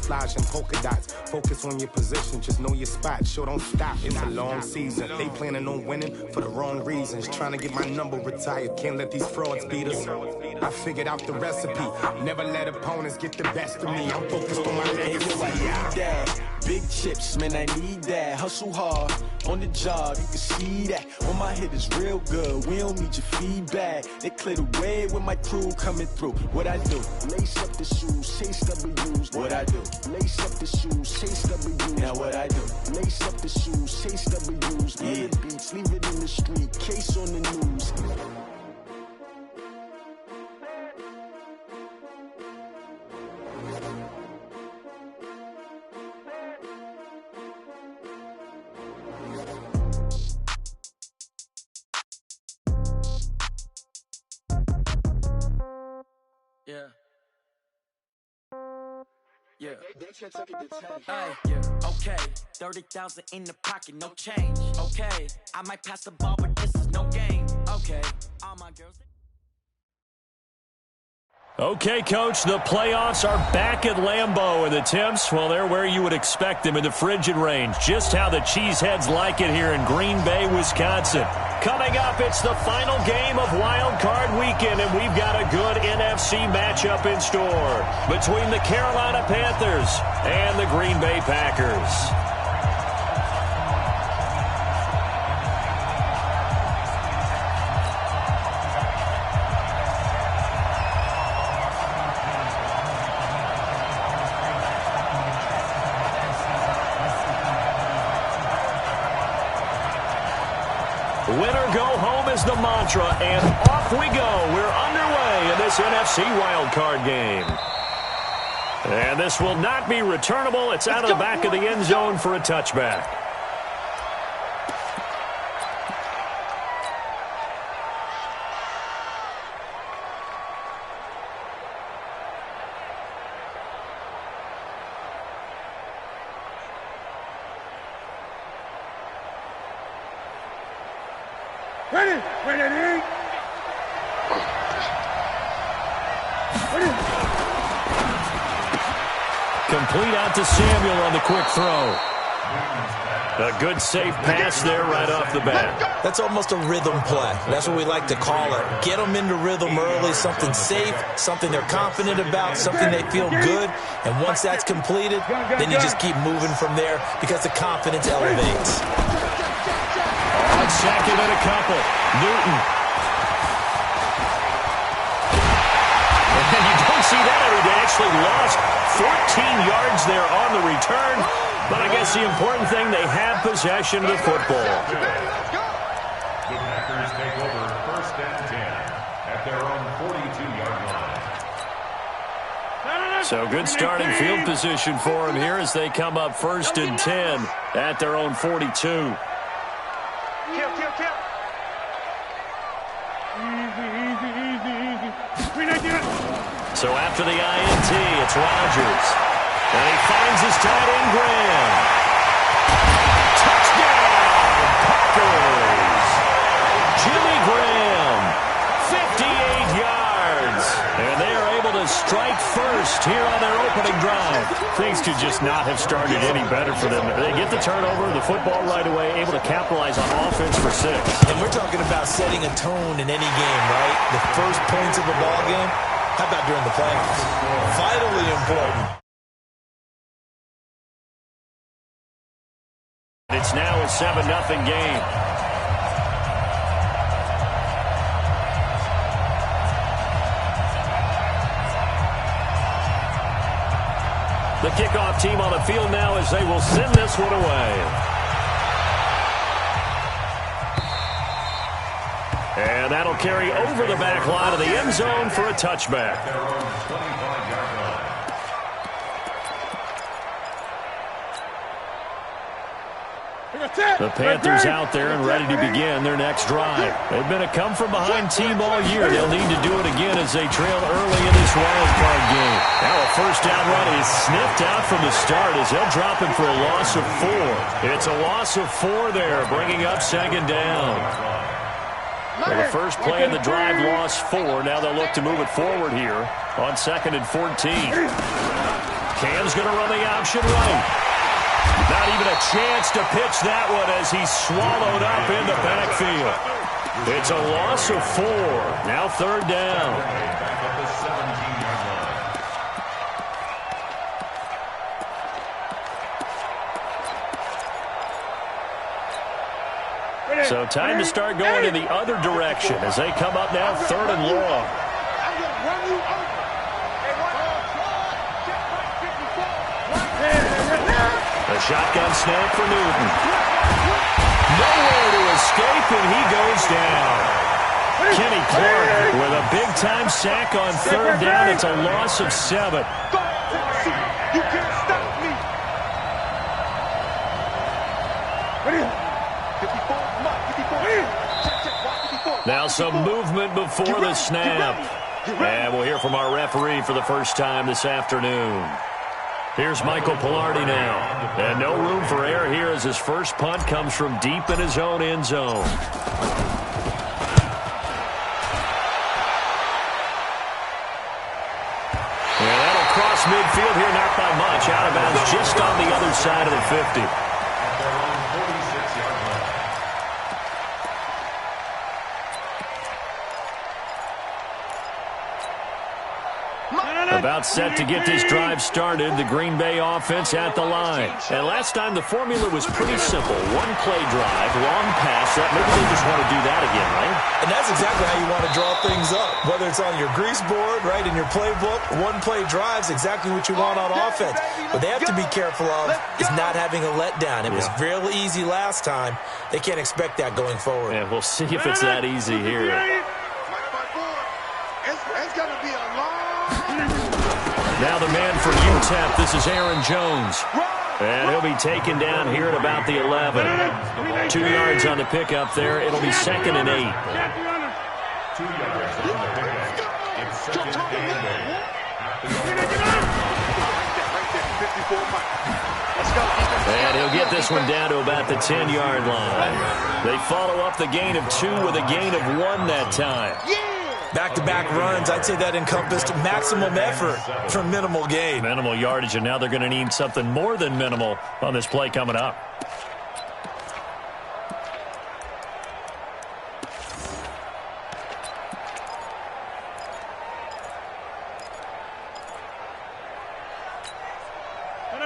camouflage and polka dots. Focus on your position, just know your spot. Sure, don't stop, it's a long season. They planning on winning for the wrong reasons. Trying to get my number retired, can't let these frauds beat us. I figured out the recipe, never let opponents get the best of me. I'm focused on my legacy. Big chips, man, I need that. Hustle hard on the job, you can see that. When my hit is real good, we don't need your feedback. They clear the way with my crew coming through. What I do? Lace up the shoes, chase W's. What I do? Lace up the shoes, chase W's. Now what I do? Lace up the shoes, chase W's. Yeah. The beats, leave it in the street, case on the news. Okay, 30,000 in the pocket, no change. Okay, I might pass the ball, but this is no game. Okay, all my girls. Okay, Coach, the playoffs are back at Lambeau, and the temps, well, they're where you would expect them in the frigid range. Just how the Cheeseheads like it here in Green Bay, Wisconsin. Coming up, it's the final game of Wild Card Weekend, and we've got a good NFC matchup in store between the Carolina Panthers and the Green Bay Packers. Winner go home is the mantra, and off we go. We're underway in this NFC wildcard game. And this will not be returnable. It's out of the back of the end zone for a touchback. Ready? Complete out to Samuel on the quick throw. A good safe pass there right off the bat. That's almost a rhythm play. That's what we like to call it. Get them into rhythm early, something safe, something they're confident about, something they feel good. And once that's completed, then you just keep moving from there because the confidence elevates. On second and a couple, Newton. And you don't see that every day. Actually lost 14 yards there on the return. But I guess the important thing, they have possession of the football. The Packers take over first and 10 at their own 42-yard line. So good starting field position for them here as they come up first and 10 at their own 42. Kill. Easy. So after the INT, it's Rodgers. And he finds his tight end, Graham. Touchdown, Packers! Jimmy Graham, 58 yards. And they are able to strike first here on their opening drive. Things could just not have started any better for them. They get the turnover, the football right away, able to capitalize on offense for 6. And we're talking about setting a tone in any game, right? The first points of the ball game. How about during the playoffs? Vitally important. It's now a 7-0 game. The kickoff team on the field now as they will send this one away. And that'll carry over the back line of the end zone for a touchback. The Panthers out there and ready to begin their next drive. They've been a come-from-behind team all year. They'll need to do it again as they trail early in this wild card game. Now a first down run is sniffed out from the start as they'll drop him for a loss of 4. It's a loss of 4 there, bringing up second down. Well, the first play of the drive lost 4. Now they'll look to move it forward here on second and 14. Cam's going to run the option right. Not even a chance to pitch that one as he's swallowed up in the backfield. It's a loss of 4. Now 3rd down. So time to start going in the other direction as they come up now 3rd and long. A shotgun snap for Newton. Nowhere to escape, and he goes down. Kenny Clark with a big-time sack on 3rd down. It's a loss of 7. You can't stop me. Now some movement before the snap. And we'll hear from our referee for the first time this afternoon. Here's Michael Pilardi now. And no room for error here as his first punt comes from deep in his own end zone. And that'll cross midfield here, not by much. Out of bounds just on the other side of the 50. About set to get this drive started, the Green Bay offense at the line. And last time the formula was pretty simple. One play drive, long pass. Maybe they just want to do that again, right? And that's exactly how you want to draw things up. Whether it's on your grease board, right, in your playbook, one play drive's exactly what you want on offense. What they have to be careful of is not having a letdown. It was real easy last time. They can't expect that going forward. And we'll see if it's that easy here. It's going to be a long... Now the man for UTEP, this is Aaron Jones. And he'll be taken down here at about the 11. 2 yards on the pickup there. It'll be 2nd and 8. 2 yards on the pickup. It's 2nd and 8. And he'll get this one down to about the 10-yard line. They follow up the gain of 2 with a gain of 1 that time. Back-to-back runs, I'd say that encompassed maximum effort for minimal gain. Minimal yardage, and now they're going to need something more than minimal on this play coming up.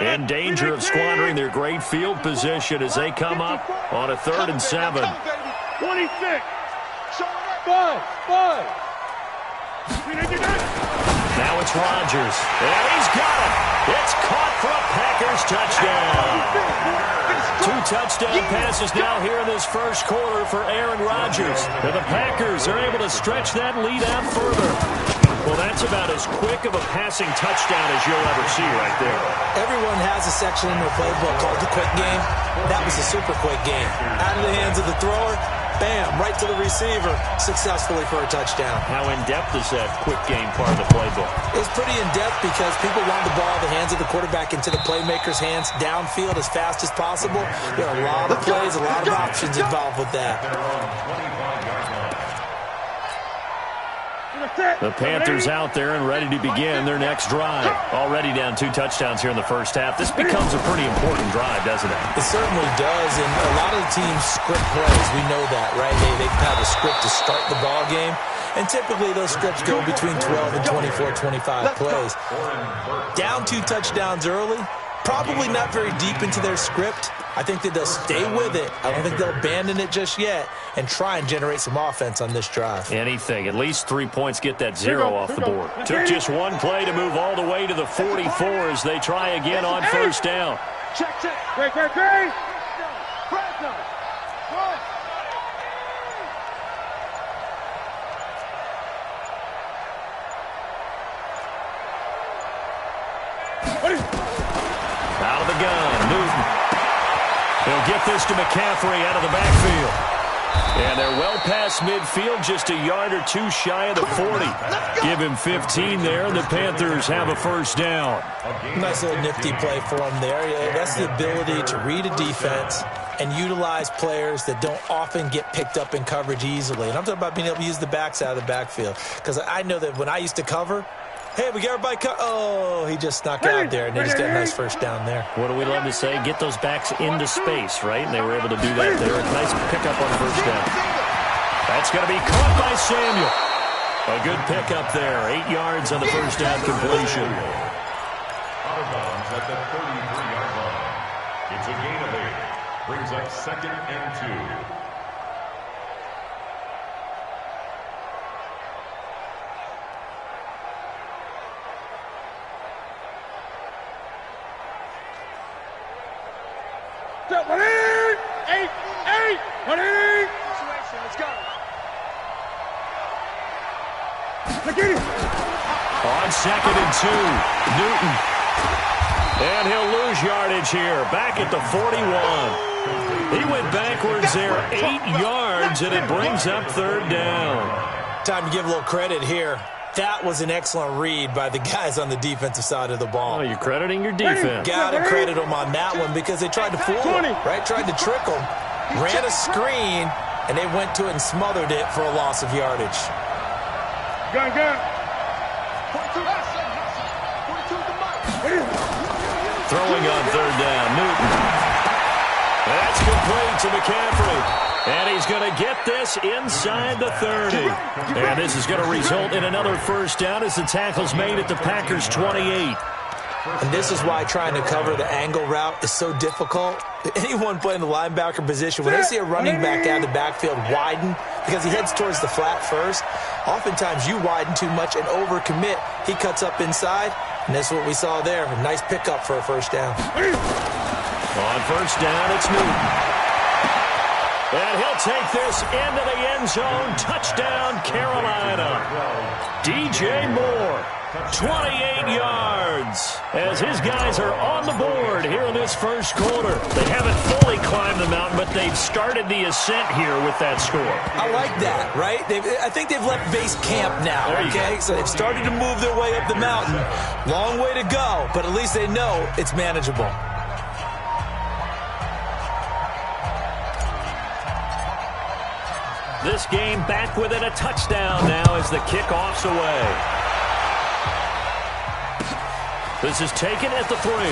In danger of squandering their great field position as they come up on a 3rd and 7. 26. Bud. Now it's Rodgers. And he's got it. It's caught for a Packers touchdown. 2 touchdown passes now here in this first quarter for Aaron Rodgers. And the Packers are able to stretch that lead out further. Well, that's about as quick of a passing touchdown as you'll ever see right there. Everyone has a section in their playbook called the quick game. That was a super quick game. Out of the hands of the thrower, bam, right to the receiver, successfully for a touchdown. How in-depth is that quick game part of the playbook? It's pretty in-depth because people want the ball in the hands of the quarterback into the playmaker's hands downfield as fast as possible. There are a lot of plays, a lot of options involved with that. The Panthers out there and ready to begin their next drive. Already down 2 touchdowns here in the first half. This becomes a pretty important drive, doesn't it? It certainly does, and a lot of the teams script plays. We know that, right? They have a script to start the ball game, and typically those scripts go between 12 and 24, 25 plays. Down 2 touchdowns early, probably not very deep into their script. I think that they'll stay with it. I don't think they'll abandon it just yet and try and generate some offense on this drive. Anything. At least 3 points get that 0 off the board. Took just 1 play to move all the way to the 44 as they try again on first down. Check. Great. Out of the gun, Newton. They'll get this to McCaffrey out of the backfield. And they're well past midfield, just a yard or 2 shy of the 40. Give him 15 there, and the Panthers have a first down. Nice little nifty play for him there. Yeah, that's the ability to read a defense and utilize players that don't often get picked up in coverage easily. And I'm talking about being able to use the backs out of the backfield. Because I know that when I used to cover, Hey, we got everybody oh, he just snuck out there, and they just got a nice first down there. What do we love to say? Get those backs into space, right? And they were able to do that there. A nice pickup on first down. That's going to be caught by Samuel. A good pickup there. 8 yards on the first down completion. Out of bounds at the 33-yard line. It's a gain of 8. Brings up 2nd and 2. On 2nd and 2, Newton. And he'll lose yardage here. Back at the 41. He went backwards there 8 yards, and it brings up 3rd down. Time to give a little credit here. That was an excellent read by the guys on the defensive side of the ball. Oh, you're crediting your defense. Got to credit them on that one because they tried to fool him, right? Tried to trick him. Ran a screen, and they went to it and smothered it for a loss of yardage. Gun. Throwing on 3rd down, Newton. That's complete to McCaffrey. And he's going to get this inside the 30. And this is going to result in another first down as the tackle's made at the Packers' 28. And this is why trying to cover the angle route is so difficult. Anyone playing the linebacker position, when they see a running back out of the backfield widen, because he heads towards the flat first, oftentimes you widen too much and overcommit. He cuts up inside, and that's what we saw there. A nice pickup for a first down. On first down, it's Newton. And he'll take this into the end zone. Touchdown, Carolina. DJ Moore, 28 yards, as his guys are on the board here in this first quarter. They haven't fully climbed the mountain, but they've started the ascent here with that score. I like that, right? I think they've left base camp now, okay? So they've started to move their way up the mountain. Long way to go, but at least they know it's manageable. This game back within a touchdown now as the kickoff's away. This is taken at the 3. And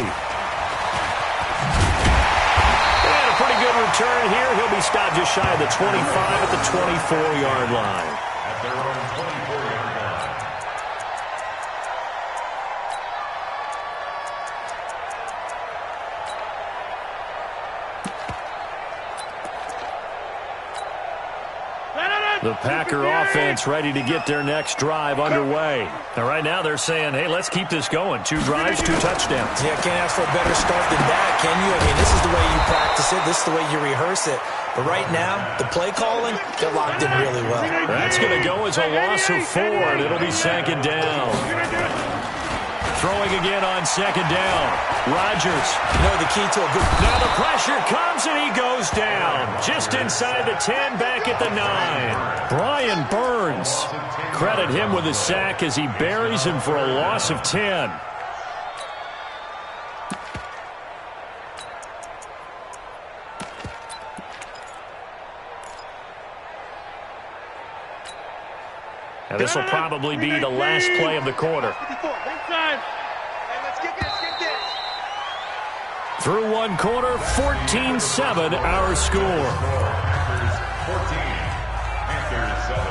a pretty good return here. He'll be stopped just shy of the 25 at the 24-yard line. At their own 24-yard line. The Packer offense ready to get their next drive underway. And right now they're saying, hey, let's keep this going. 2 drives, 2 touchdowns. Yeah, can't ask for a better start than that, can you? I mean, this is the way you practice it. This is the way you rehearse it. But right now, the play calling, they're locked in really well. That's going to go as a loss of 4, and it'll be 2nd down. Throwing again on 2nd down. Rodgers. You know the key to a good... Now the pressure comes and he goes down. Just inside the 10, back at the 9. Brian Burns. Credit him with a sack as he buries him for a loss of 10. And this will probably be the last play of the quarter. Through one quarter, 14-7 our score. Packers 14, Panthers 7.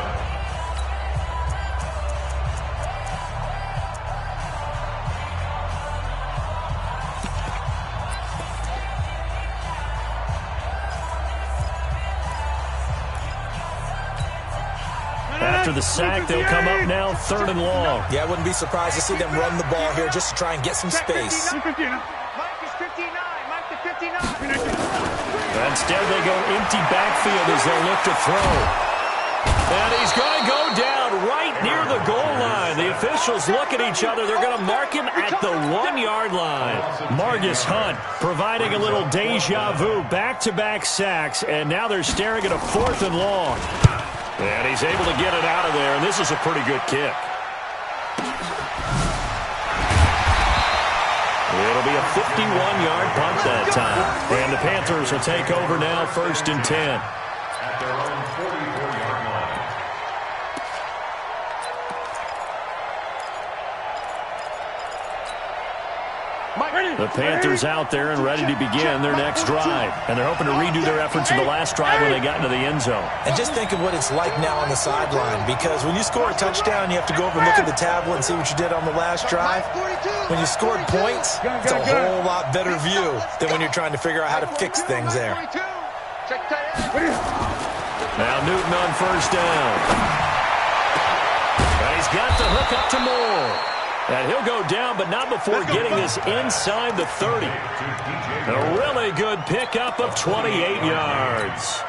After the sack, they'll come up now 3rd and long. Yeah, I wouldn't be surprised to see them run the ball here just to try and get some space. Instead, they go empty backfield as they look to throw. And he's going to go down right near the goal line. The officials look at each other. They're going to mark him at the 1-yard line. Margus Hunt providing a little deja vu, back-to-back sacks, and now they're staring at a 4th and long. And he's able to get it out of there, and this is a pretty good kick. It'll be a 51-yard punt that time. And the Panthers will take over now, 1st and 10. At their own 44-yard line. The Panthers out there and ready to begin their next drive. And they're hoping to redo their efforts in the last drive when they got into the end zone. And just think of what it's like now on the sideline, because when you score a touchdown, you have to go over and look at the tablet and see what you did on the last drive. When you scored points, it's a whole lot better view than when you're trying to figure out how to fix things there. Now Newton on first down. And he's got the hook up to Moore. And he'll go down, but not before getting this inside the 30. A really good pickup of 28 yards.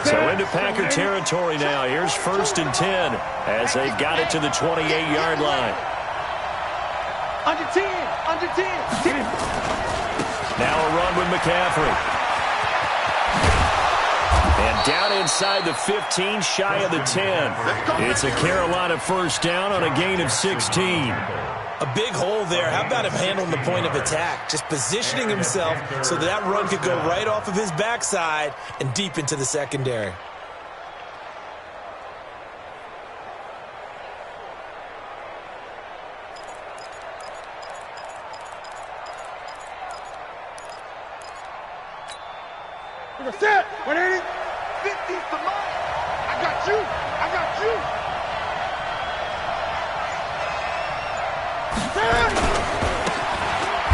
So into Packer territory now. Here's 1st and 10 as they've got it to the 28-yard line. Under 10, under 10. Now a run with McCaffrey. And down inside the 15, shy of the 10. It's a Carolina first down on a gain of 16. A big hole there. How about him handling the point of attack? Just positioning himself so that run could go right off of his backside and deep into the secondary. Set. 180. 50 for mine. I got you. I got you.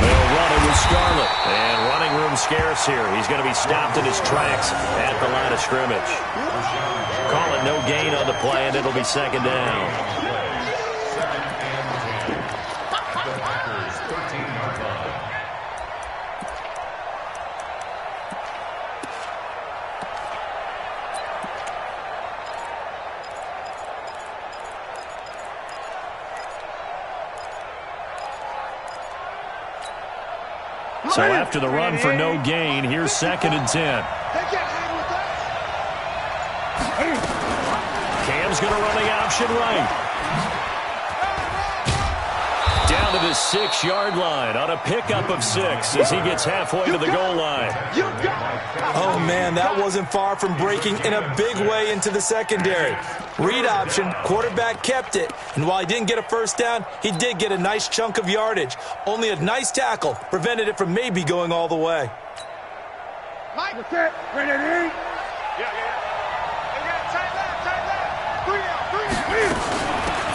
They'll run it with Scarlett. And running room scarce here. He's going to be stopped in his tracks at the line of scrimmage. Call it no gain on the play, and it'll be 2nd down. So after the run for no gain, here's 2nd and 10. Cam's going to run the option right. Down to the 6-yard line on a pickup of 6 as he gets halfway to the goal line. Oh, man, that wasn't far from breaking in a big way into the secondary. Read option, quarterback kept it, and while he didn't get a first down, he did get a nice chunk of yardage. Only a nice tackle prevented it from maybe going all the way. Mike, what's that? Ready? Yeah.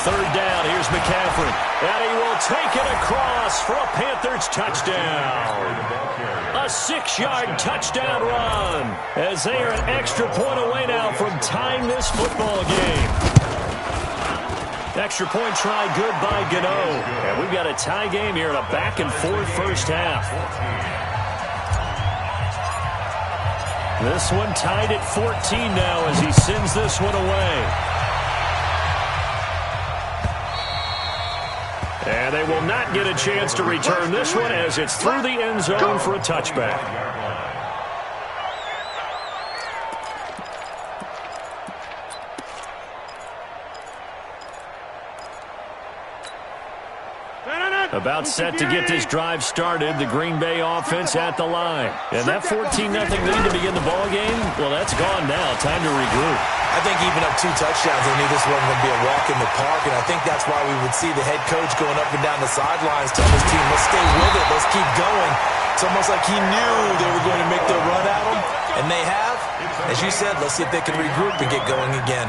3rd down, here's McCaffrey. And he will take it across for a Panthers touchdown. A 6-yard touchdown run as they are an extra point away now from tying this football game. Extra point try good by Gano. And we've got a tie game here in a back-and-forth first half. This one tied at 14 now as he sends this one away. And they will not get a chance to return this one as it's through the end zone for a touchback. About set to get this drive started, the Green Bay offense at the line. And that 14-0 lead to begin the ball game, well, that's gone now. Time to regroup. I think even up 2 touchdowns, they knew this wasn't going to be a walk in the park, and I think that's why we would see the head coach going up and down the sidelines telling his team, let's stay with it, let's keep going. It's almost like he knew they were going to make their run at him, and they have. As you said, let's see if they can regroup and get going again.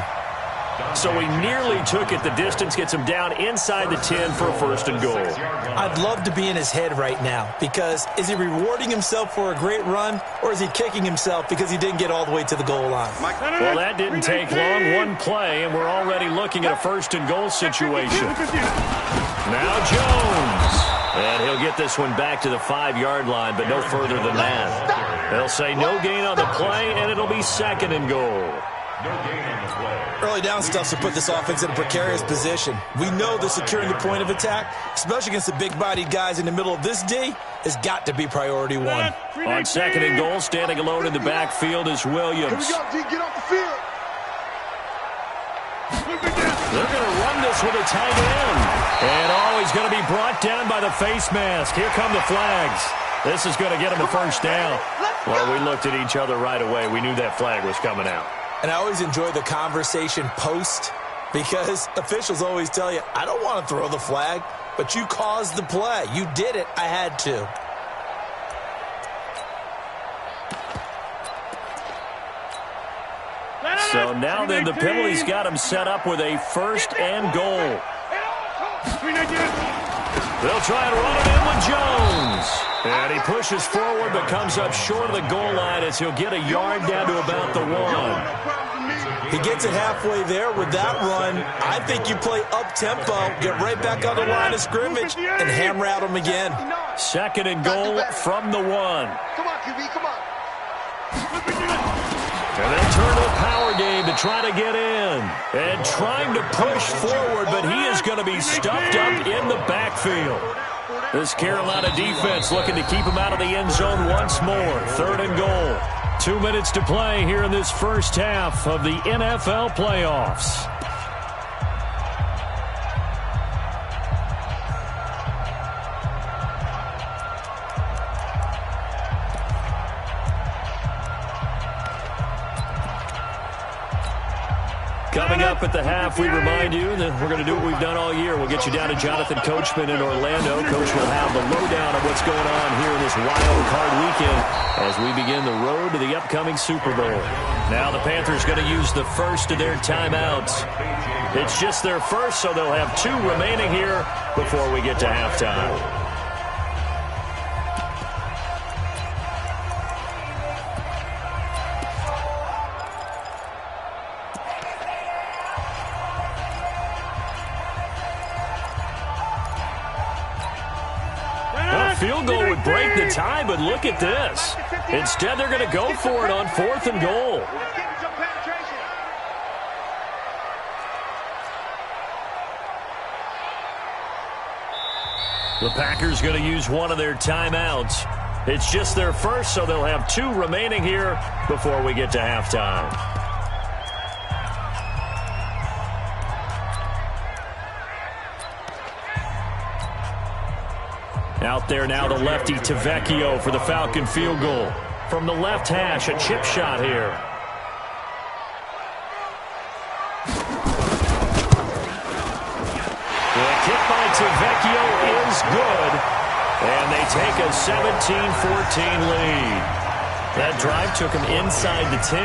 So he nearly took it the distance, gets him down inside the 10 for a 1st and goal. I'd love to be in his head right now, because is he rewarding himself for a great run, or is he kicking himself because he didn't get all the way to the goal line? Well, that didn't take long. One play, and we're already looking at a 1st and goal situation. Now Jones. And he'll get this one back to the 5-yard line, but no further than that. They'll say no gain on the play, and it'll be 2nd and goal. Early down stuff to put this offense in a precarious position. We know that securing the point of attack, especially against the big-bodied guys in the middle of this D, has got to be priority 1. On 2nd and goal, standing alone in the backfield is Williams. Here we go, G. Get off the field. They're going to run this with a tight end. And he's going to be brought down by the face mask. Here come the flags. This is going to get him a 1st down. Well, we looked at each other right away. We knew that flag was coming out. And I always enjoy the conversation post, because officials always tell you, I don't want to throw the flag. but you caused the play. You did it. I had to. So now then the penalty's got him set up with a 1st and goal. They'll try and run it in with Jones. And he pushes forward but comes up short of the goal line as he'll get a yard down to about the 1. He gets it halfway there with that run. I think you play up-tempo, get right back on the line of scrimmage, and hammer out him again. 2nd and goal from the 1. Come on, QB, come on. And they'll turn to a power game to try to get in. And trying to push forward, but he is going to be stuffed up in the backfield. This Carolina defense looking to keep him out of the end zone once more. 3rd and goal. 2 minutes to play here in this first half of the NFL playoffs. Coming up at the half, we remind you that we're going to do what we've done all year. We'll get you down to Jonathan Coachman in Orlando. Coach will have the lowdown of what's going on here in this wild card weekend as we begin the road to the upcoming Super Bowl. Now the Panthers going to use the first of their timeouts. It's just their first, so they'll have 2 remaining here before we get to halftime. Field goal would break the tie, but look at this. Instead, they're going to go for it on 4th and goal. The Packers going to use one of their timeouts. It's just their first, so they'll have 2 remaining here before we get to halftime. Out there now, the lefty Tavecchio for the Falcon field goal. From the left hash, a chip shot here. The kick by Tavecchio is good. And they take a 17-14 lead. That drive took him inside the 10.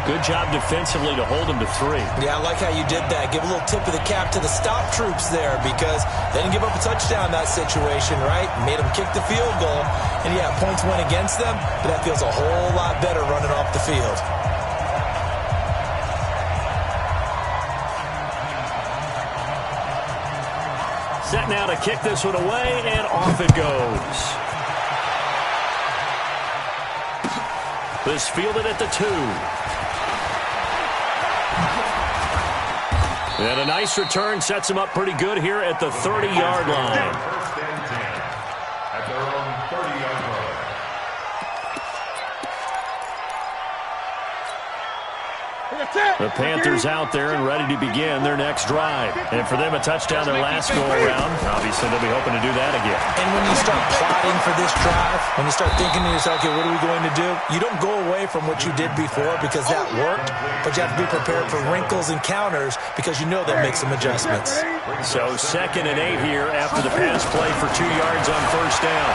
Good job defensively to hold him to 3. Yeah, I like how you did that. Give a little tip of the cap to the stop troops there because they didn't give up a touchdown in that situation, right? Made them kick the field goal. And, yeah, points went against them, but that feels a whole lot better running off the field. Set now to kick this one away, and off it goes. This fielded at the 2. And a nice return sets him up pretty good here at the 30-yard line. First and 10 at their own 30-yard line. The Panthers out there and ready to begin their next drive. And for them, a touchdown their last go-around. Obviously, they'll be hoping to do that again. And when you start plotting for this drive, when you start thinking to yourself, okay, what are we going to do? You don't go away from what you did before because that worked, but you have to be prepared for wrinkles and counters because you know they'll make some adjustments. So 2nd and 8 here after the pass play for 2 yards on first down.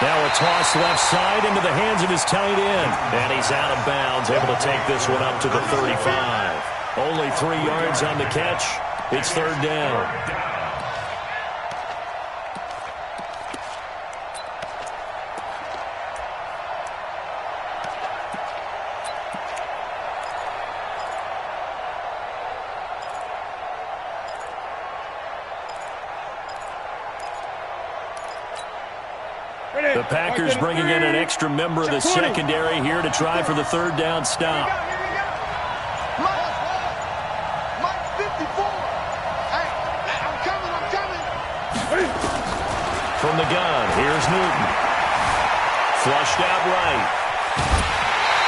Now a toss left side into the hands of his tight end. And he's out of bounds, able to take this one up to the 35. Only 3 yards on the catch. It's 3rd down. The Packers bringing in an extra member of the secondary here to try for the 3rd down stop. Mike 54. Hey, I'm coming. From the gun, here's Newton. Flushed out right.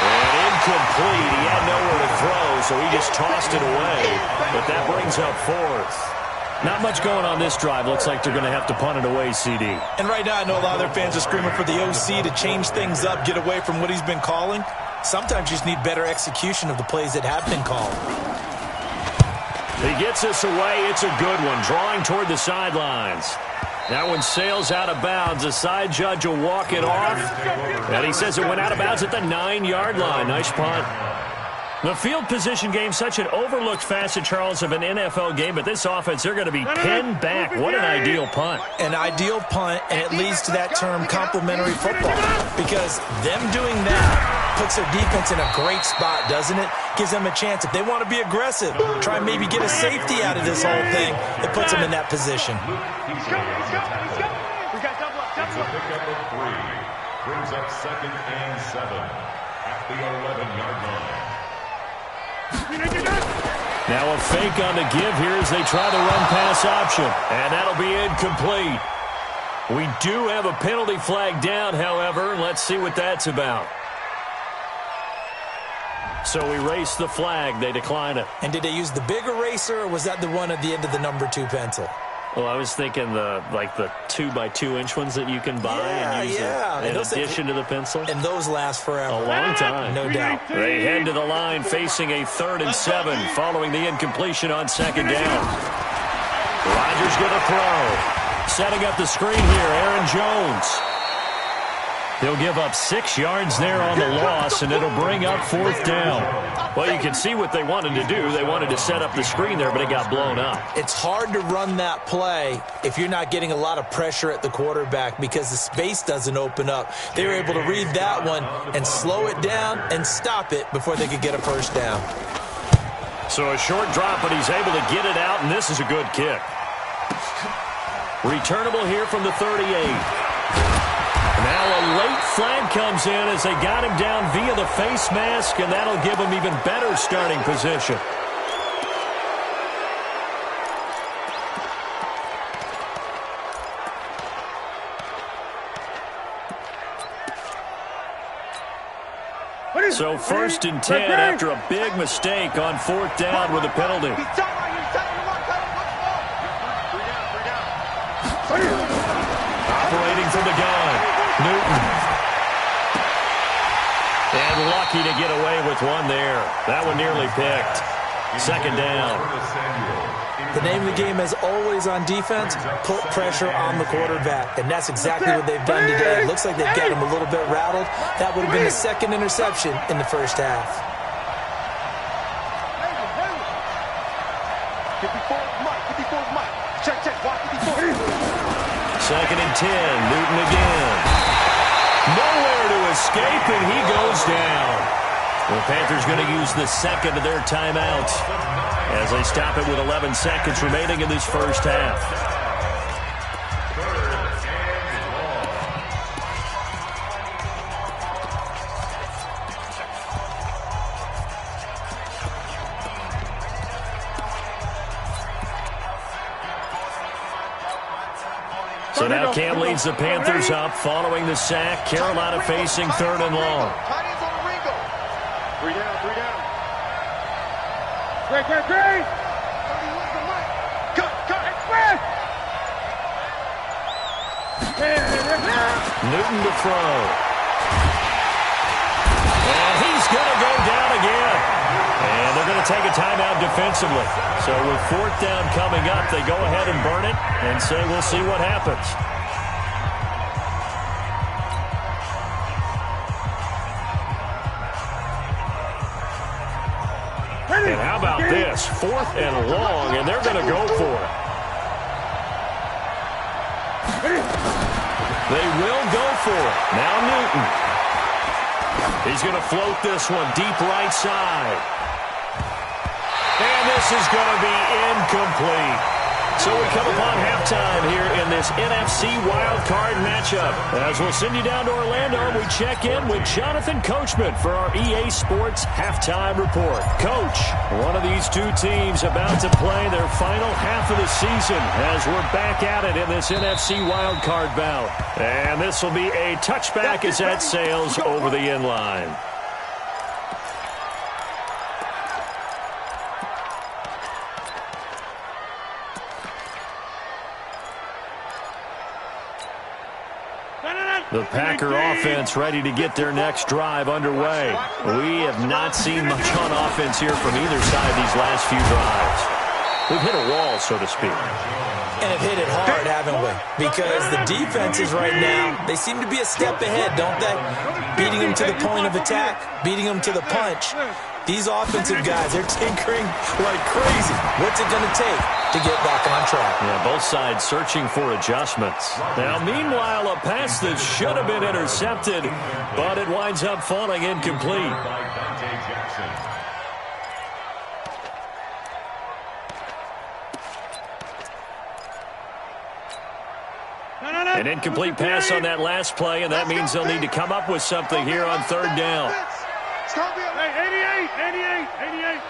And incomplete. He had nowhere to throw, so he just tossed it away. But that brings up 4th. Not much going on this drive. Looks like they're going to have to punt it away, CD. And right now I know a lot of their fans are screaming for the OC to change things up, get away from what he's been calling. Sometimes you just need better execution of the plays that have been called. He gets this away. It's a good one, drawing toward the sidelines. That one sails out of bounds. The side judge will walk it off. And he says it went out of bounds at the 9-yard line. Nice punt. The field position game, such an overlooked facet, Charles, of an NFL game, but this offense, they're going to be pinned back. What an ideal punt. An ideal punt, and it leads to that term complementary football, because them doing that puts their defense in a great spot, doesn't it? Gives them a chance. If they want to be aggressive, try and maybe get a safety out of this whole thing, it puts them in that position. He's go. We got double up. It's a pickup of 3. Brings up 2nd and 7 at the 11-yard line. Now a fake on the give here as they try the run-pass option. And that'll be incomplete. We do have a penalty flag down, however. Let's see what that's about. So we race the flag. They decline it. And did they use the big eraser, or was that the one at the end of the number 2 pencil? Well, I was thinking the 2x2-inch ones that you can buy and use in addition to the pencil. And those last forever. A long time. No doubt. They head to the line facing a 3rd and 7 following the incompletion on 2nd down. Rodgers going to throw. Setting up the screen here, Aaron Jones. He'll give up 6 yards there on the loss, and it'll bring up 4th down. Well, you can see what they wanted to do. They wanted to set up the screen there, but it got blown up. It's hard to run that play if you're not getting a lot of pressure at the quarterback because the space doesn't open up. They were able to read that one and slow it down and stop it before they could get a 1st down. So a short drop, but he's able to get it out, and this is a good kick. Returnable here from the 38. Now a late flag comes in as they got him down via the face mask, and that'll give him even better starting position. So 1st and 10 after a big mistake on 4th down with a penalty. Operating from the gun. Newton. And lucky to get away with one there. That one nearly picked. 2nd down. The name of the game is always on defense, put pressure on the quarterback. And that's exactly what they've done today. It looks like they've got him a little bit rattled. That would have been the 2nd interception in the 1st half. Check. 2nd and 10. Newton again. Nowhere to escape, and he goes down. The Panthers going to use the 2nd of their timeouts as they stop it with 11 seconds remaining in this 1st half. So now Cam leads the Panthers up following the sack. Carolina facing 3rd and long. 3 down. Great. Cut. Express. Newton to throw. And he's going to go down again. And they're going to take a timeout defensively. So with 4th down coming up, they go ahead and burn it and say we'll see what happens. And how about this? 4th and long, and they're going to go for it. They will go for it. Now Newton. He's going to float this one deep right side. And this is going to be incomplete. So we come upon halftime here in this NFC wildcard matchup. As we'll send you down to Orlando, we check in with Jonathan Coachman for our EA Sports Halftime Report. Coach, one of these two teams about to play their final half of the season as we're back at it in this NFC wildcard bout. And this will be a touchback as that sails over the end line. The Packer offense ready to get their next drive underway. We have not seen much on offense here from either side these last few drives. We've hit a wall, so to speak. And have hit it hard, haven't we? Because the defenses right now, they seem to be a step ahead, don't they? Beating them to the point of attack, beating them to the punch. These offensive guys, they're tinkering like crazy. What's it going to take to get back on track? Yeah, both sides searching for adjustments. Now, meanwhile, a pass that should have been intercepted, but it winds up falling incomplete. An incomplete pass on that last play, and that means they'll need to come up with something here on third down. Hey, 88.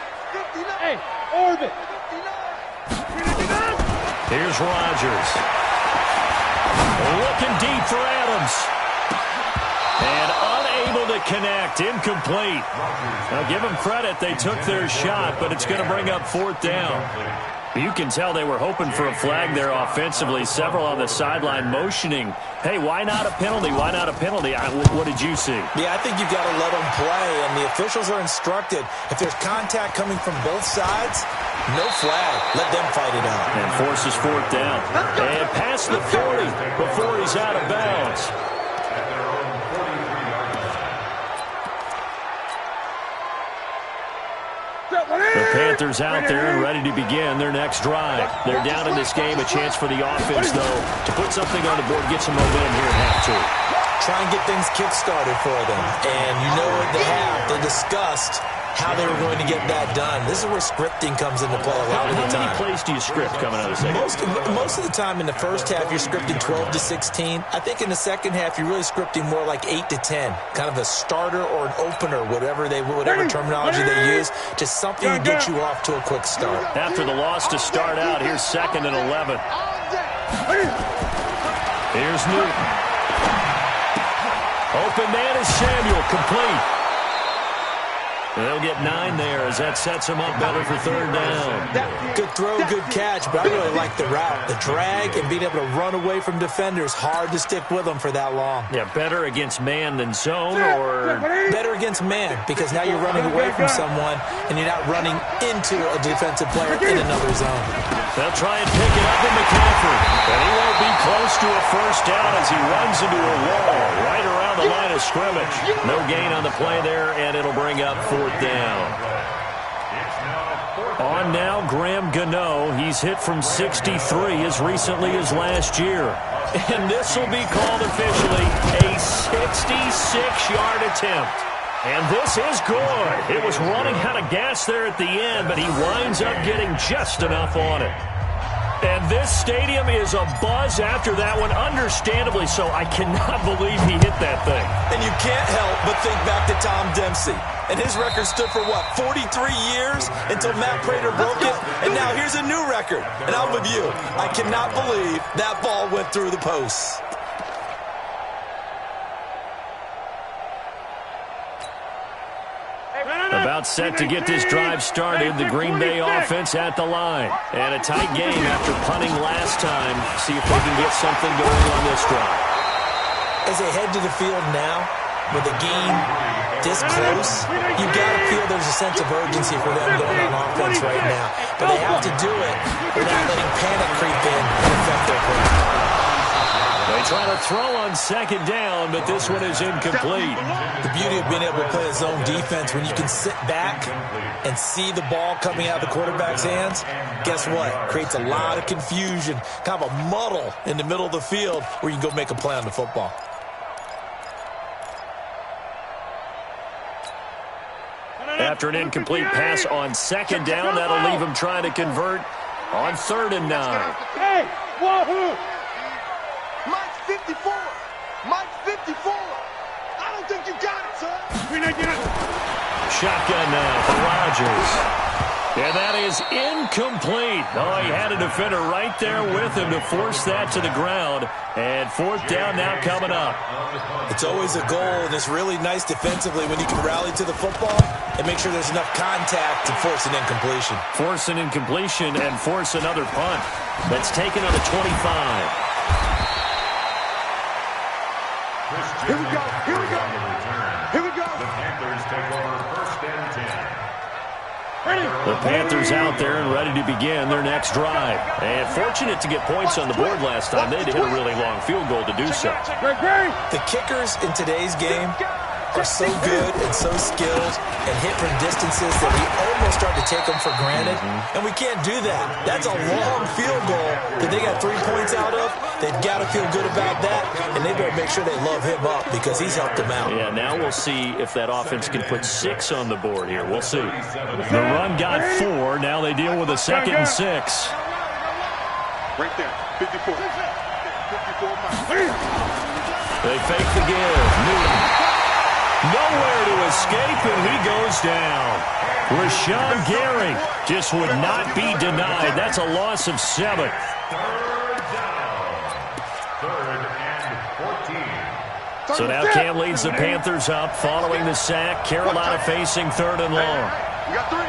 Hey, orbit. Here's Rodgers. Looking deep for Adams. And unable to connect. Incomplete. Now, give them credit. They took their shot, but it's going to bring up fourth down. You can tell they were hoping for a flag there offensively. Several on the sideline motioning, hey, why not a penalty? Why not a penalty? What did you see? Yeah, I think you've got to let them play, and the officials are instructed. If there's contact coming from both sides, no flag. Let them fight it out. And forces fourth down. And past the 40 before he's out of bounds. The Panthers out there and ready to begin their next drive. They're down in this game. A chance for the offense, though, to put something on the board, get some momentum here at half two. Try and get things kick-started for them. And you know at the half, they discussed how they were going to get that done. This is where scripting comes into play a lot of the time. How many plays do you script coming out of the second? Most of the time in the first half, you're scripting 12 to 16. I think in the second half, you're really scripting more like 8 to 10. Kind of a starter or an opener, whatever terminology they use. Just something to get you off to a quick start. After the loss to start out, here's 2nd and 11. Here's Newton. Open man is Samuel, complete. They'll get 9 there as that sets them up better for third down. Good throw, good catch, but I really like the route. The drag and being able to run away from defenders, hard to stick with them for that long. Yeah, better against man than zone, or? Better against man, because now you're running away from someone and you're not running into a defensive player in another zone. They'll try and pick it up in McCaffrey, but he won't be close to a first down as he runs into a wall right around the line of scrimmage. No gain on the play there, and it'll bring up fourth down. On now, Graham Gano. He's hit from 63 as recently as last year. And this will be called officially a 66-yard attempt. And this is good. It was running out of gas there at the end, but he winds up getting just enough on it. And this stadium is abuzz after that one, understandably so. I cannot believe he hit that thing. And you can't help but think back to Tom Dempsey. And his record stood for, 43 years until Matt Prater broke it. And now here's a new record. And I'm with you. I cannot believe that ball went through the posts. About set to get this drive started. The Green Bay offense at the line. And a tight game after punting last time. See if they can get something going on this drive. As they head to the field now, with the game this close, you've got to feel there's a sense of urgency for them going on offense right now. But they have to do it without letting panic creep in and affect their play. They try to throw on second down, but this one is incomplete. The beauty of being able to play a zone defense, when you can sit back and see the ball coming out of the quarterback's hands, guess what? Creates a lot of confusion, kind of a muddle in the middle of the field where you can go make a play on the football. After an incomplete pass on second down, that'll leave him trying to convert on 3rd and 9. Hey, wahoo! Mike's 54. Mike's 54. I don't think you got it, son. Shotgun now for Rodgers. And that is incomplete. Oh, he had a defender right there with him to force that to the ground. And 4th down now coming up. It's always a goal, and it's really nice defensively when you can rally to the football and make sure there's enough contact to force an incompletion. Force an incompletion and force another punt. That's taken on the 25. Here we go. Here we go. Here we go. The Panthers take over 1st and 10. The Panthers out there and ready to begin their next drive. And fortunate to get points on the board last time. They had to hit a really long field goal to do so. The kickers in today's game are so good and so skilled and hit from distances that we almost start to take them for granted. And we can't do that. That's a long field goal that they got 3 points out of. They've got to feel good about that, and they better make sure they love him up because he's helped them out. Yeah, now we'll see if that offense can put 6 on the board here. We'll see. The run got 4. Now they deal with a 2nd and 6. Right there, 54. 54 miles. They fake the give. Newton. Nowhere to escape, and he goes down. Rashawn Gary just would not be denied. That's a loss of 7. Third down. 3rd and 14. So now Cam leads the Panthers up following the sack. Carolina facing 3rd and long. We got 3.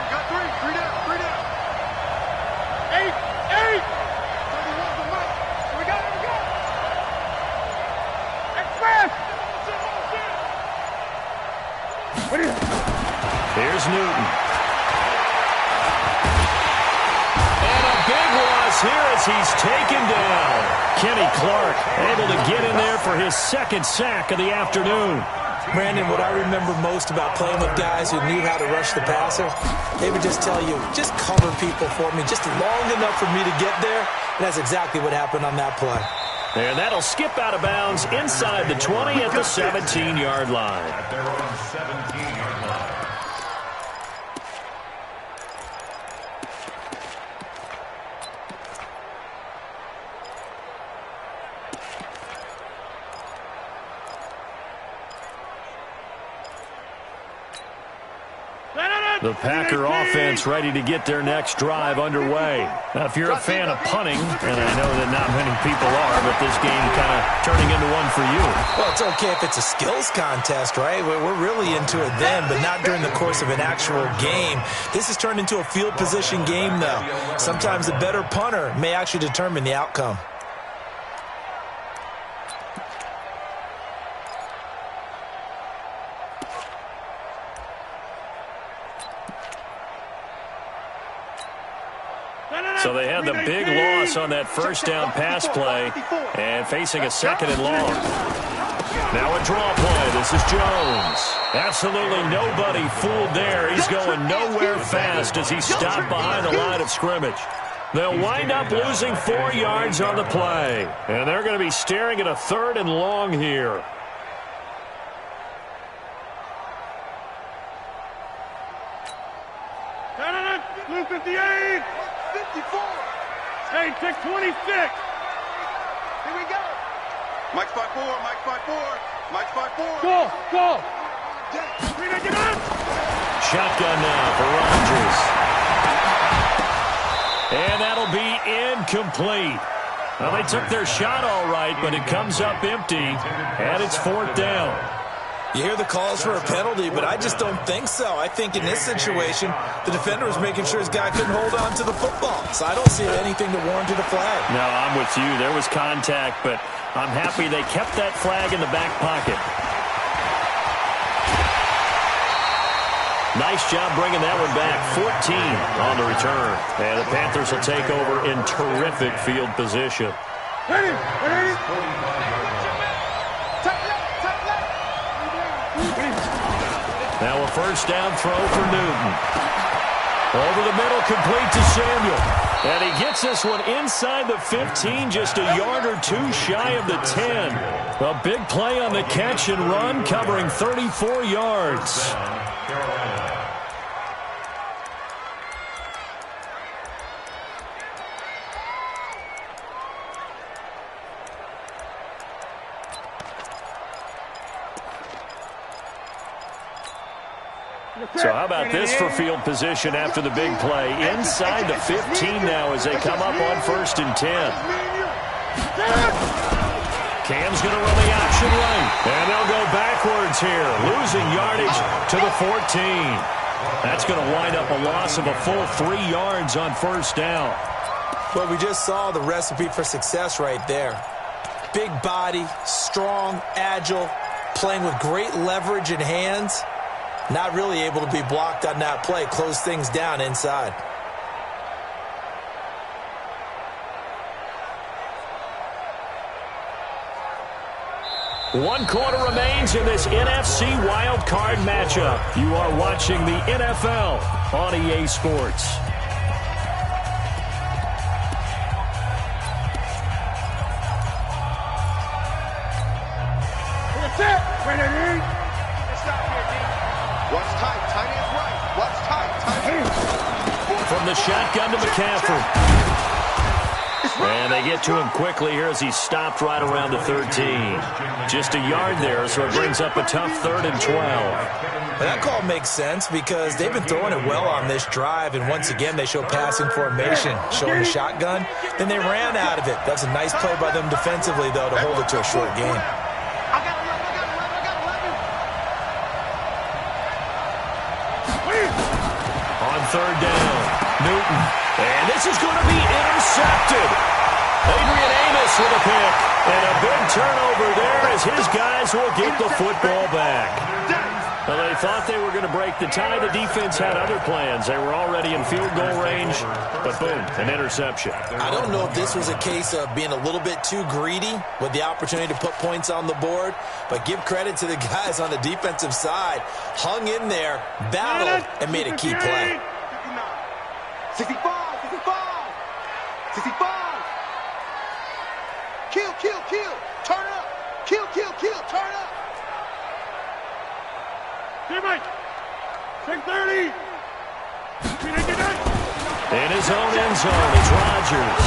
Three down. 8. 31. We got it. Express. Here's Newton. And a big loss here as he's taken down. Kenny Clark able to get in there for his 2nd sack of the afternoon. Brandon, what I remember most about playing with guys who knew how to rush the passer, they would just tell you, just cover people for me, just long enough for me to get there. And that's exactly what happened on that play. And that'll skip out of bounds inside the 20 at the 17-yard line. At their own 17-yard line. The Packer offense ready to get their next drive underway. Now, if you're a fan of punting, and I know that not many people are, but this game kind of turning into one for you. Well, it's okay if it's a skills contest, right? We're really into it then, but not during the course of an actual game. This has turned into a field position game, though. Sometimes the better punter may actually determine the outcome. So they had the big loss on that 1st down pass play and facing a 2nd and long. Now a draw play. This is Jones. Absolutely nobody fooled there. He's going nowhere fast as he stopped behind the line of scrimmage. They'll wind up losing 4 yards on the play. And they're going to be staring at a 3rd and long here. Blue 58. 54. Hey, check 26. Here we go. Mike's 5-4. Mike's 5-4. Mike's 5-4. Go. Get up. Shotgun now for Rodgers. And that'll be incomplete. Well, they took their shot all right, but it comes up empty, and it's 4th down. You hear the calls for a penalty, but I just don't think so. I think in this situation, the defender was making sure his guy couldn't hold on to the football. So I don't see anything to warrant a flag. No, I'm with you. There was contact, but I'm happy they kept that flag in the back pocket. Nice job bringing that one back. 14 on the return. And the Panthers will take over in terrific field position. Ready. Now a 1st down throw for Newton. Over the middle, complete to Samuel. And he gets this one inside the 15, just a yard or 2 shy of the 10. A big play on the catch and run, covering 34 yards. So how about this for field position after the big play? Inside the 15 now as they come up on 1st and 10. Cam's going to run the option right. And they'll go backwards here, losing yardage to the 14. That's going to wind up a loss of a full 3 yards on 1st down. Well, we just saw the recipe for success right there. Big body, strong, agile, playing with great leverage in hands. Not really able to be blocked on that play. Close things down inside. One quarter remains in this NFC Wild Card matchup. You are watching the NFL on EA Sports. Watch tight. Tight is right. Watch tight. Tight. From the shotgun to McCaffrey. And they get to him quickly here as he stopped right around the 13. Just a yard there, so it brings up a tough 3rd and 12. That call makes sense because they've been throwing it well on this drive, and once again they show passing formation, showing the shotgun. Then they ran out of it. That's a nice play by them defensively, though, to hold it to a short game. On 3rd down, Newton. And this is going to be intercepted. Adrian Amos with a pick. And a big turnover there as his guys will get the football back. Well, they thought they were going to break the tie. The defense had other plans. They were already in field goal range. But boom, an interception. I don't know if this was a case of being a little bit too greedy with the opportunity to put points on the board. But give credit to the guys on the defensive side. Hung in there, battled, and made a key play. 65. 65. Kill. Turn up. Kill. Turn up. Teammate. 630. In his own end zone, it's Rodgers.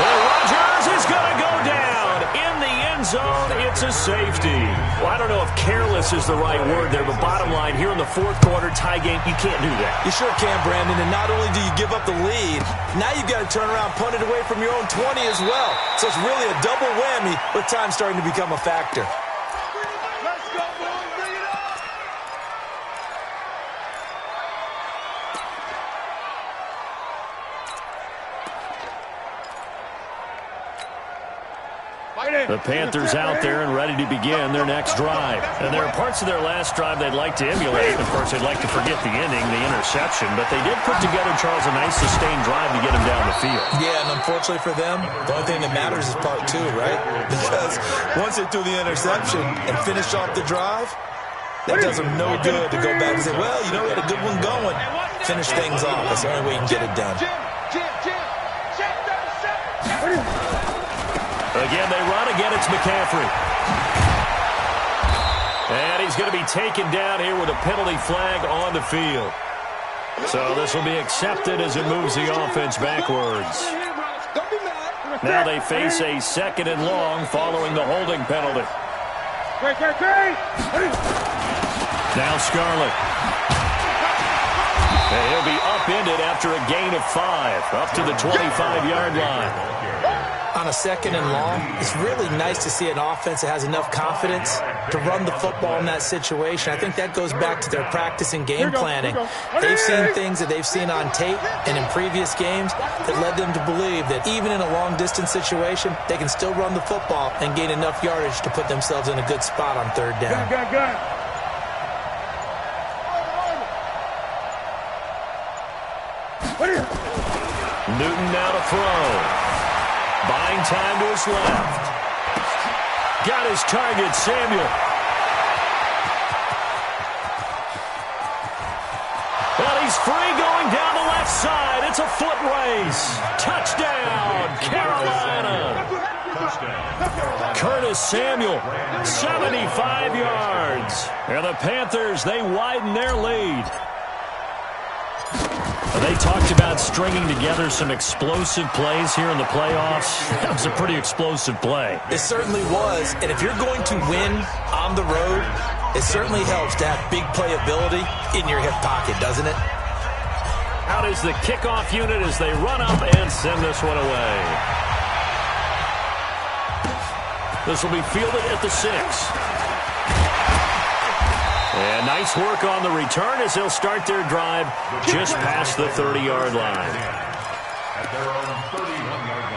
And Rodgers is going to go down. In the end zone, it's a safety. Well, I don't know if careless is the right word there, but bottom line, here in the 4th quarter tie game, you can't do that. You sure can, Brandon, and not only do you give up the lead, now you've got to turn around, punt it away from your own 20 as well. So it's really a double whammy with time starting to become a factor. Let's go, boys. Bring it up. The Panthers out there and ready to begin their next drive. And there are parts of their last drive they'd like to emulate. Of course, they'd like to forget the ending, the interception. But they did put together, Charles, a nice sustained drive to get him down the field. Yeah, and unfortunately for them, the only thing that matters is part 2, right? Because once they threw the interception and finished off the drive, that does them no good to go back and say, well, you know, we had a good one going. Finish things off. That's the only way you can get it done. Again, they run. Again, it's McCaffrey. And he's going to be taken down here with a penalty flag on the field. So this will be accepted as it moves the offense backwards. Now they face a 2nd and long following the holding penalty. Now Scarlett. And he'll be upended after a gain of 5, up to the 25-yard line. On a 2nd and long, it's really nice to see an offense that has enough confidence to run the football in that situation. I think that goes back to their practice and game planning. They've seen things that they've seen on tape and in previous games that led them to believe that even in a long-distance situation, they can still run the football and gain enough yardage to put themselves in a good spot on 3rd down. Newton now to throw. Buying time to his left. Got his target, Samuel. Well, he's free going down the left side. It's a foot race. Touchdown, Carolina. Curtis Samuel, 75 yards. And the Panthers, they widen their lead. They talked about stringing together some explosive plays here in the playoffs. That was a pretty explosive play. It certainly was. And if you're going to win on the road, it certainly helps to have big playability in your hip pocket, doesn't it? Out is the kickoff unit as they run up and send this one away. This will be fielded at the 6. And nice work on the return as they'll start their drive just past the 30-yard line. At their own 31-yard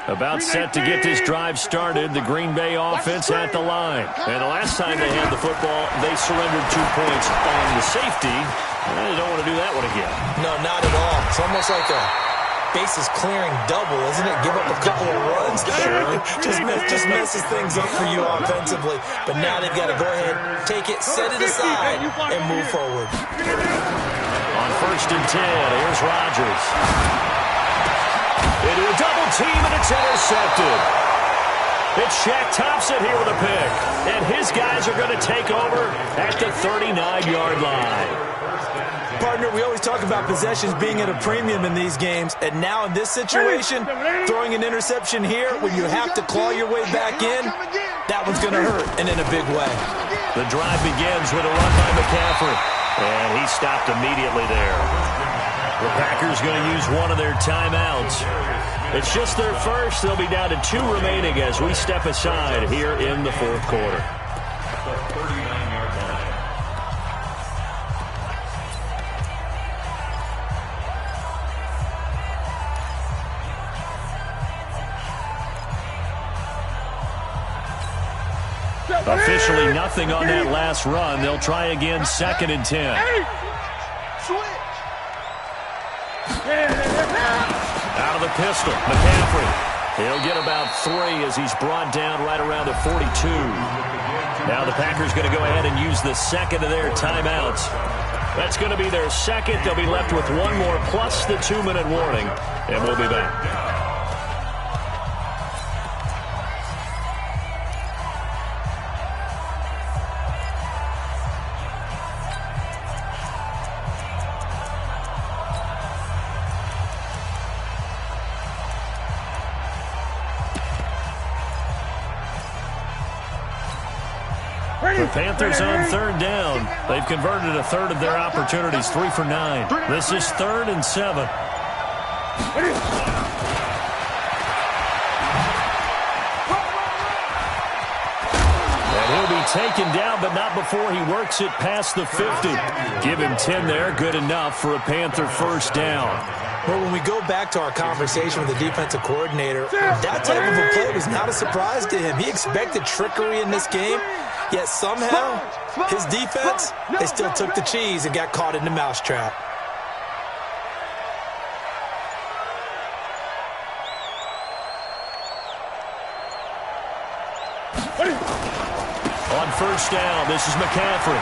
line. About set to get this drive started. The Green Bay offense at the line. And the last time they had the football, they surrendered 2 points on the safety. They don't want to do that one again. No, not at all. It's almost like a bases clearing double, isn't it? Give up a couple of runs. Sure. just messes things up for you offensively. But now they've got to go ahead, take it, set it aside, and move forward. On 1st and 10, here's Rodgers. Into a double team, and it's intercepted. It's Shaq Thompson here with a pick. And his guys are going to take over at the 39-yard line. Partner, we always talk about possessions being at a premium in these games. And now in this situation, throwing an interception here when you have to claw your way back in, that one's going to hurt, and in a big way. The drive begins with a run by McCaffrey. And he stopped immediately there. The Packers going to use one of their timeouts. It's just their first. They'll be down to 2 remaining as we step aside here in the 4th quarter. The 39-yard line. Officially nothing on that last run. They'll try again, 2nd and 10. Out of the pistol, McCaffrey. He'll get about 3 as he's brought down right around the 42. Now the Packers going to go ahead and use the second of their timeouts. That's going to be their second. They'll be left with 1 more plus the 2-minute warning, and we'll be back. The Panthers on 3rd down. They've converted a third of their opportunities, 3 for 9. This is 3rd and 7. And he'll be taken down, but not before he works it past the 50. Give him 10 there, good enough for a Panther 1st down. Well, when we go back to our conversation with the defensive coordinator, that type of a play was not a surprise to him. He expected trickery in this game, yet somehow his defense, they still took the cheese and got caught in the mousetrap. On 1st down, this is McCaffrey.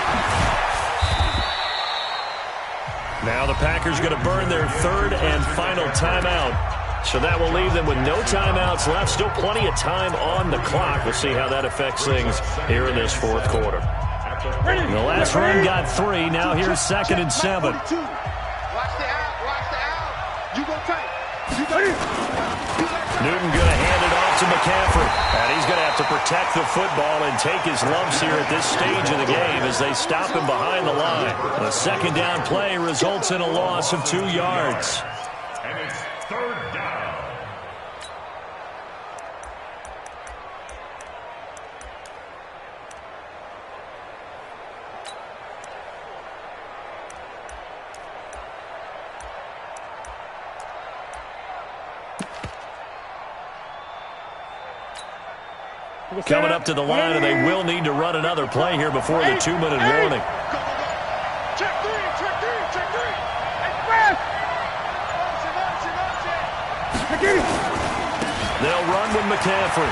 Now the Packers going to burn their 3rd and final timeout. So that will leave them with no timeouts left. Still plenty of time on the clock. We'll see how that affects things here in this 4th quarter. The last run got 3. Now here's 2nd and 7. Watch the out. Watch the out. You go tight. Newton going to hand it off to McCaffrey. And he's going to have to protect the football and take his lumps here at this stage of the game as they stop him behind the line. The 2nd down play results in a loss of 2 yards. And it's 3rd down. Coming up to the line, and they will need to run another play here before the 2-minute warning. Check 3, check 3, check 3. They'll run with McCaffrey.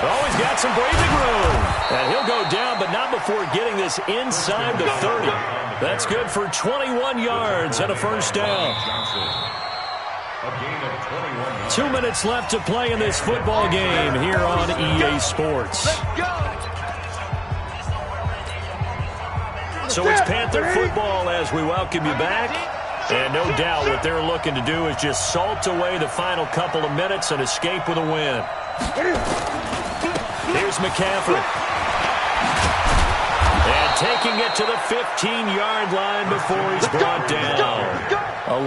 Oh, he's got some breathing room. And he'll go down, but not before getting this inside the 30. That's good for 21 yards and a 1st down. A gain of 21 yards. 2 minutes left to play in this football game here on EA Sports. So it's Panther football as we welcome you back. And no doubt what they're looking to do is just salt away the final couple of minutes and escape with a win. Here's McCaffrey. And taking it to the 15-yard line before he's brought down.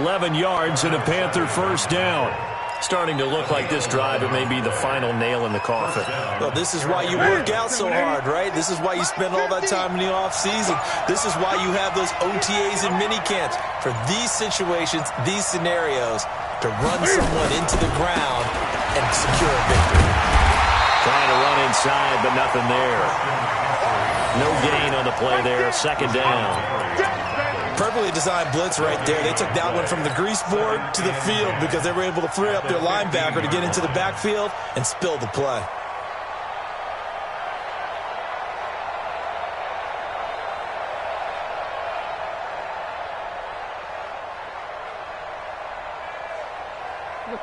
11 yards and a Panther 1st down. Starting to look like this drive, it may be the final nail in the coffin. Well, this is why you work out so hard, right? This is why you spend all that time in the offseason. This is why you have those OTAs and mini camps. For these situations, these scenarios, to run someone into the ground and secure a victory. Trying to run inside, but nothing there. No gain on the play there. Second down. Perfectly designed blitz right there. They took that one from the grease board to the field because they were able to free up their linebacker to get into the backfield and spill the play.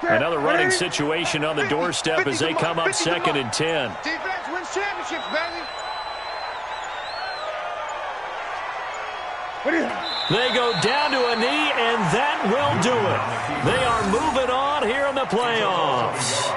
Another running situation on the doorstep as they come up 2nd and 10. Defense wins championships, baby. They go down to a knee, and that will do it. They are moving on here in the playoffs.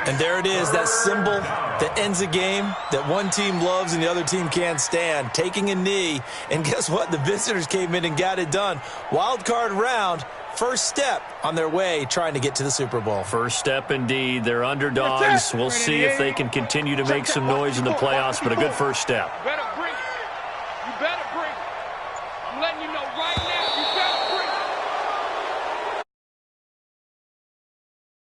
And there it is, that symbol that ends a game that one team loves and the other team can't stand, taking a knee. And guess what? The visitors came in and got it done. Wild card round. First step on their way trying to get to the Super Bowl. First step indeed. They're underdogs. We'll see if they can continue to make some noise in the playoffs, but a good first step.